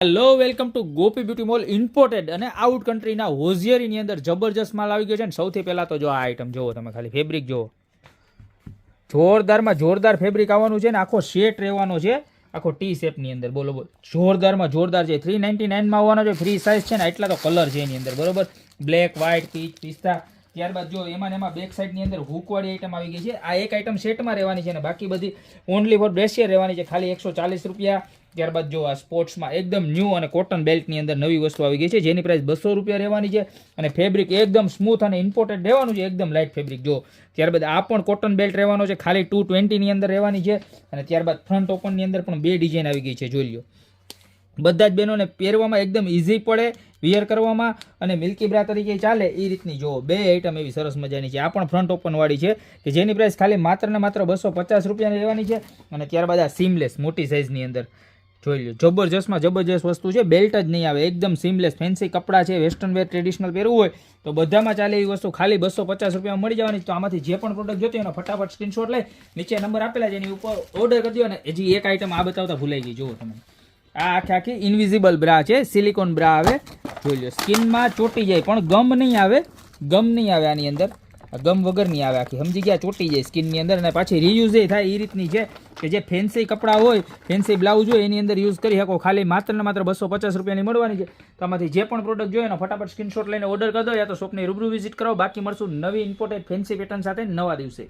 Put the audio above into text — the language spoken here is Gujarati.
hello welcome to Gopi beauty mall imported અને આઉટ કન્ટ્રીના હોઝિયરીની અંદર જબરજસ્ત માલ આવી ગયો છે ને સૌથી પહેલાં તો જો આ આઈટમ જુઓ તમે ખાલી ફેબ્રિક જુઓ જોરદારમાં જોરદાર ફેબ્રિક આવવાનું છે ને આખો સેટ રહેવાનો છે આખો ટી શેપની અંદર બોલો બોલો જોરદારમાં જોરદાર છે 399 માં આવવાનો છે ફ્રી સાઇઝ છે ને એટલા તો કલર છે એની અંદર બરોબર બ્લેક વ્હાઇટ પીચ પિસ્તા ત્યારબાદ જો એમાં એમાં બેક સાઈડની અંદર હુકવાળી આઈટમ આવી ગઈ છે આ એક આઈટમ સેટમાં રહેવાની છે ને બાકી બધી ઓનલી ફોર બ્રેસિયર રહેવાની છે ખાલી 140 રૂપિયા ત્યારબાદ જો આ સ્પોર્ટ્સમાં એકદમ ન્યૂ અને કોટન બેલ્ટની અંદર નવી વસ્તુ આવી ગઈ છે જેની પ્રાઇસ 200 રૂપિયા રહેવાની છે અને ફેબ્રિક એકદમ સ્મૂથ અને ઇમ્પોર્ટેડ રહેવાનું છે એકદમ લાઇટ ફેબ્રિક જો ત્યારબાદ આ પણ કોટન બેલ્ટ રહેવાનો છે ખાલી 220 ની અંદર રહેવાની છે અને ત્યારબાદ ફ્રન્ટ ઓપનની અંદર પણ બે ડિઝાઇન આવી ગઈ છે જોઈ લો બધા જ બહેનોને પહેરવામાં એકદમ ઇઝી પડે વિયર કરવામાં અને મિલ્કી બ્રા તરીકે ચાલે એ રીતની જો બે આઈટમ એવી સરસ મજાની છે આ પણ ફ્રન્ટ ઓપન વાળી છે કે જેની પ્રાઇસ ખાલી માત્ર ને માત્ર 250 રૂપિયાની રહેવાની છે અને ત્યારબાદ આ સીમલેસ મોટી સાઇઝની અંદર જોઈ લો જબરજસ્તમાં જબરજસ્ત વસ્તુ છે બેલ્ટ જ નહીં આવે એકદમ સીમલેસ ફેન્સી કપડાં છે વેસ્ટર્ન વેર ટ્રેડિશનલ પહેરવું હોય તો બધામાં ચાલે એવી વસ્તુ ખાલી 250 રૂપિયામાં મળી જવાની તો આમાંથી જે પણ પ્રોડક્ટ જોતી હોય એનો ફટાફટ સ્ક્રીનશોટ લઈ નીચે નંબર આપેલા છે એની ઉપર ઓર્ડર કરી દો અને હજી એક આઈટમ આ બતાવતા ભૂલાઈ ગઈ જુઓ તમે આ આખી ઇનવિઝિબલ બ્રા છે સિલિકોન બ્રા આવે જોઈ લો સ્કિનમાં ચોટી જાય પણ ગમ નહીં આવે આની અંદર ગમ વગરની આવે આખી સમજી ગયા ચોટી જાય સ્કિનની અંદર અને પાછી રીયુઝ થાય એ રીતની છે કે જે ફેન્સી કપડાં હોય ફેન્સી બ્લાઉઝ હોય એની અંદર યુઝ કરી શકો ખાલી માત્ર ને માત્ર 250 રૂપિયાની મળવાની છે તો આમાંથી જે પણ પ્રોડક્ટ જોઈએ એનો ફટાફટ સ્ક્રીનશોટ લઈને ઓર્ડર કરી દો યા તો શોપની રૂબરૂ વિઝિટ કરો બાકી મળશું નવી ઇમ્પોર્ટેડ ફેન્સી પેટર્ન સાથે નવા દિવસે